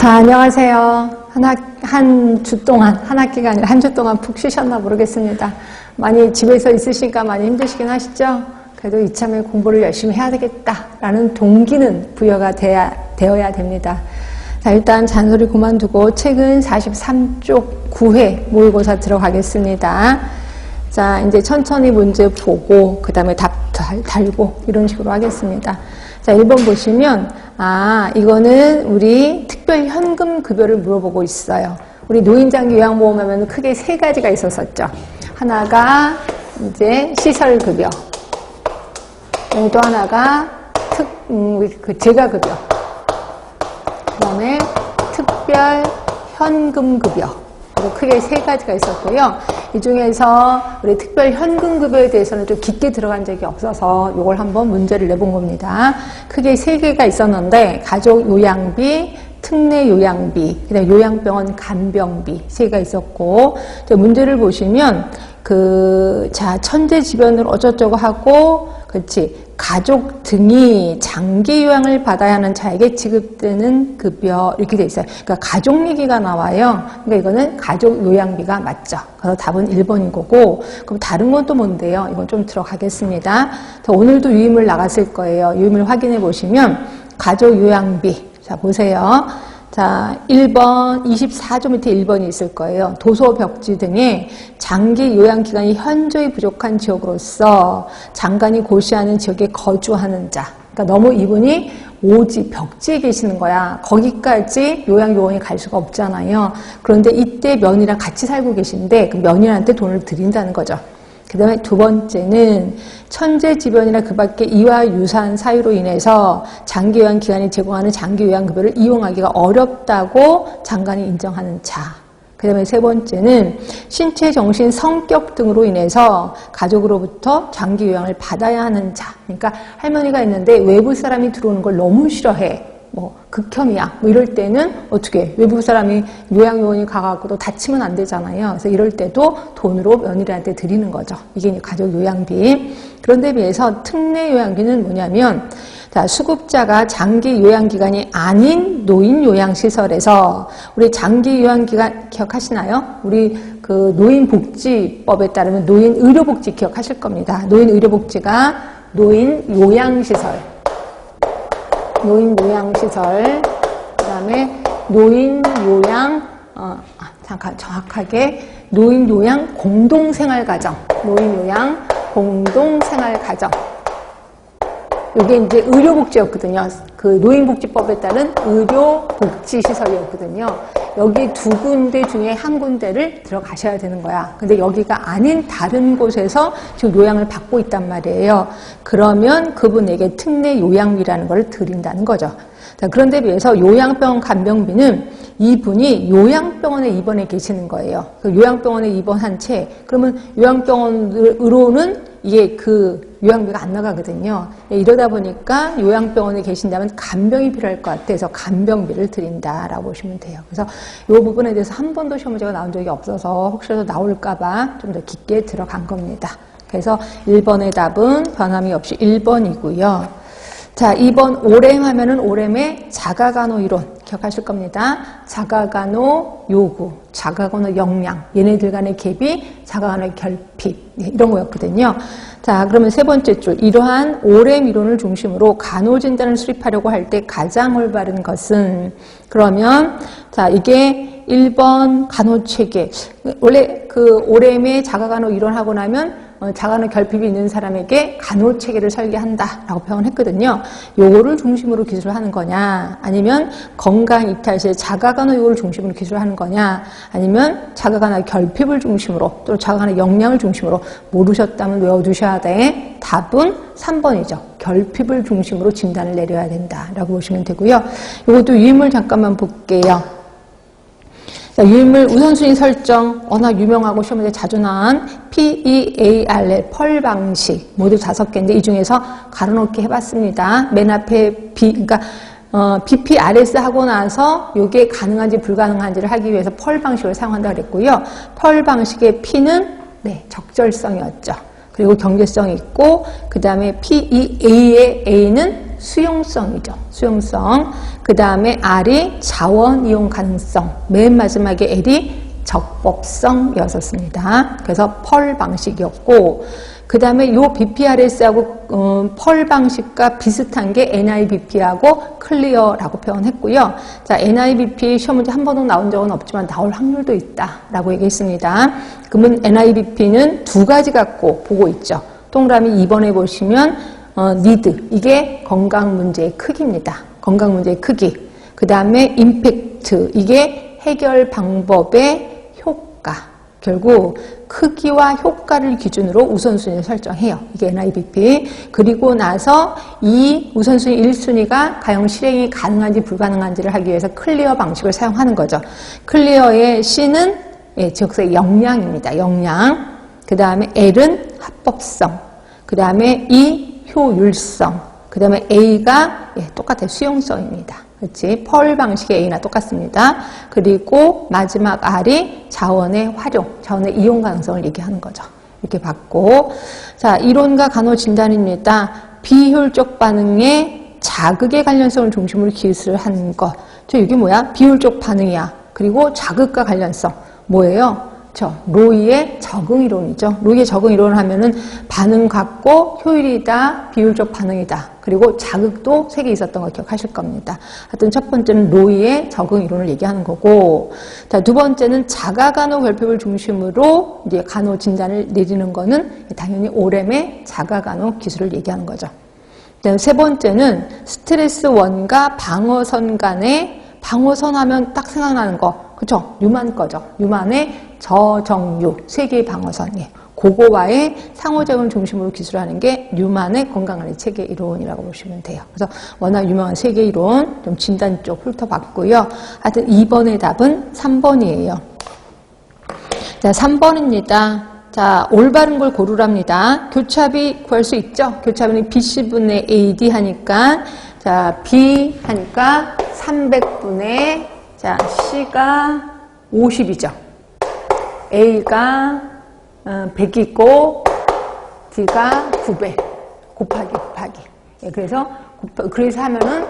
자, 안녕하세요. 한 주 동안, 한 학기가 아니라 한 주 동안 푹 쉬셨나 모르겠습니다. 많이 집에서 있으시니까 많이 힘드시긴 하시죠? 그래도 이참에 공부를 열심히 해야 되겠다라는 동기는 부여가 되어야 됩니다. 자, 일단 잔소리 그만두고 책은 43쪽 9회 모의고사 들어가겠습니다. 자, 이제 천천히 문제 보고, 그 다음에 답 달고, 이런 식으로 하겠습니다. 자, 1번 보시면, 이거는 우리 특별 현금 급여를 물어보고 있어요. 우리 노인장기 요양보험하면 크게 세 가지가 있었었죠. 하나가 이제 시설급여, 또 하나가 재가급여, 그 다음에 특별 현금급여. 크게 세 가지가 있었고요. 이 중에서 우리 특별 현금급여에 대해서는 좀 깊게 들어간 적이 없어서 이걸 한번 문제를 내본 겁니다. 크게 세 개가 있었는데 가족 요양비, 특례 요양비, 그다음에 요양병원 간병비 세 개가 있었고, 문제를 보시면 천재지변을 어쩌저쩌고 하고, 그렇지, 가족 등이 장기 요양을 받아야 하는 자에게 지급되는 급여, 이렇게 돼 있어요. 그러니까 가족 얘기가 나와요. 그러니까 이거는 가족 요양비가 맞죠. 그래서 답은 1번인 거고, 그럼 다른 건 또 뭔데요? 이건 좀 들어가겠습니다. 오늘도 유임을 나갔을 거예요. 유임을 확인해 보시면 가족 요양비, 자 보세요. 자, 1번, 24조 밑에 1번이 있을 거예요. 도서 벽지 등의 장기 요양기간이 현저히 부족한 지역으로서 장관이 고시하는 지역에 거주하는 자. 그러니까 너무 이분이 오지, 벽지에 계시는 거야. 거기까지 요양요원이 갈 수가 없잖아요. 그런데 이때 면이랑 같이 살고 계신데 그 면이한테 돈을 드린다는 거죠. 그 다음에 두 번째는 천재지변이나 그 밖의 이와 유사한 사유로 인해서 장기요양 기관이 제공하는 장기요양급여를 이용하기가 어렵다고 장관이 인정하는 자. 그 다음에 세 번째는 신체, 정신, 성격 등으로 인해서 가족으로부터 장기요양을 받아야 하는 자. 그러니까 할머니가 있는데 외부 사람이 들어오는 걸 너무 싫어해. 극혐이야. 이럴 때는 어떻게 외부 사람이 요양요원이 가갖고도 다치면 안 되잖아요. 그래서 이럴 때도 돈으로 며느리한테 드리는 거죠. 이게 가족 요양비. 그런데 비해서 특례 요양비는 뭐냐면, 자, 수급자가 장기 요양기간이 아닌 노인 요양시설에서, 우리 장기 요양기간 기억하시나요? 우리 노인복지법에 따르면 노인의료복지 기억하실 겁니다. 노인의료복지가 노인 요양시설, 노인요양시설, 그 다음에 노인요양, 정확하게 노인요양 공동생활가정, 노인요양 공동생활가정. 이게 이제 의료복지였거든요. 그 노인복지법에 따른 의료복지시설이었거든요. 여기 두 군데 중에 한 군데를 들어가셔야 되는 거야. 근데 여기가 아닌 다른 곳에서 지금 요양을 받고 있단 말이에요. 그러면 그분에게 특례 요양비라는 걸 드린다는 거죠. 자, 그런데 비해서 요양병원 간병비는 이분이 요양병원에 입원해 계시는 거예요. 요양병원에 입원한 채, 그러면 요양병원으로는 이게 요양비가 안 나가거든요. 이러다 보니까 요양병원에 계신다면 간병이 필요할 것 같아서 간병비를 드린다라고 보시면 돼요. 그래서 이 부분에 대해서 한 번도 시험 문제가 나온 적이 없어서 혹시라도 나올까봐 좀 더 깊게 들어간 겁니다. 그래서 1번의 답은 변함이 없이 1번이고요. 자, 2번 오렘 하면은 오렘의 자가간호 이론 기억하실 겁니다. 자가간호 요구, 자가간호 역량, 얘네들 간의 갭이 자가간호의 결핍, 이런 거였거든요. 자, 그러면 세 번째 줄, 이러한 오렘 이론을 중심으로 간호진단을 수립하려고 할 때 가장 올바른 것은, 그러면 자, 이게 1번 간호체계. 원래 오렘의 자가간호 이론하고 나면 자가간호 결핍이 있는 사람에게 간호체계를 설계한다라고 표현했거든요. 요거를 중심으로 기술을 하는 거냐, 아니면 건강 이탈시에 자가간호 요구를 중심으로 기술을 하는 거냐, 아니면 자가간호 결핍을 중심으로, 또 자가간호 역량을 중심으로 모르셨다면 외워두셔야 돼. 답은 3번이죠. 결핍을 중심으로 진단을 내려야 된다라고 보시면 되고요. 요것도 유인물 잠깐만 볼게요. 자, 유인물 우선순위 설정, 워낙 유명하고 시험 문제 자주 나온 PEARL, 펄 방식, 모두 5개인데 이 중에서 가로놓기 해봤습니다. 맨 앞에 그러니까 BPRS 하고 나서 이게 가능한지 불가능한지를 하기 위해서 펄 방식을 사용한다고 그랬고요. 펄 방식의 P는 적절성이었죠. 그리고 경제성이 있고, 그 다음에 PEA의 A는 수용성이죠. 수용성. 그 다음에 R이 자원 이용 가능성. 맨 마지막에 L이 적법성이었습니다. 그래서 펄 방식이었고, 그 다음에 요 BPRS하고 펄 방식과 비슷한 게 NIBP하고 클리어라고 표현했고요. 자, NIBP 시험 문제 한 번도 나온 적은 없지만 나올 확률도 있다라고 얘기했습니다. 그러면 NIBP는 두 가지 갖고 보고 있죠. 동그라미 2번에 보시면 need, 이게 건강 문제의 크기입니다. 건강 문제의 크기. 그 다음에 impact, 이게 해결 방법의 효과. 결국 크기와 효과를 기준으로 우선순위를 설정해요. 이게 NIBP. 그리고 나서 이 우선순위 1순위가 과연 실행이 가능한지 불가능한지를 하기 위해서 클리어 방식을 사용하는 거죠. 클리어의 C는 지역사의 역량입니다. 역량. 그 다음에 L은 합법성. 그 다음에 E 효율성. 그 다음에 A가 똑같아요. 수용성입니다. 그렇지? 펄 방식의 A나 똑같습니다. 그리고 마지막 R이 자원의 활용, 자원의 이용 가능성을 얘기하는 거죠. 이렇게 봤고, 자, 이론과 간호 진단입니다. 비효율적 반응에 자극의 관련성을 중심으로 기술을 하는 것. 이게 뭐야? 비효율적 반응이야. 그리고 자극과 관련성. 뭐예요? 로이의 적응 이론이죠. 로이의 적응 이론을 하면은 반응 같고 효율이다, 비효율적 반응이다. 그리고 자극도 3개 있었던 거 기억하실 겁니다. 하여튼 첫 번째는 로이의 적응 이론을 얘기하는 거고, 자, 두 번째는 자가간호 결핍을 중심으로 이제 간호 진단을 내리는 거는 당연히 오렘의 자가간호 기술을 얘기하는 거죠. 세 번째는 스트레스 원과 방어선 간의 방어선 하면 딱 생각나는 거, 그쵸? 뉴만 거죠. 뉴만의 저정유, 3개의 방어선. 그거와의 상호작용을 중심으로 기술하는 게 뉴만의 건강관리 체계 이론이라고 보시면 돼요. 그래서 워낙 유명한 세계 이론, 좀 진단 쪽 훑어봤고요. 하여튼 2번의 답은 3번이에요. 자, 3번입니다. 자, 올바른 걸 고르랍니다. 교차비 구할 수 있죠? 교차비는 BC분의 AD 하니까, 자, B 하니까 300분의, 자, C가 50이죠. A가 100이고, D가 900. 곱하기. 그래서 하면은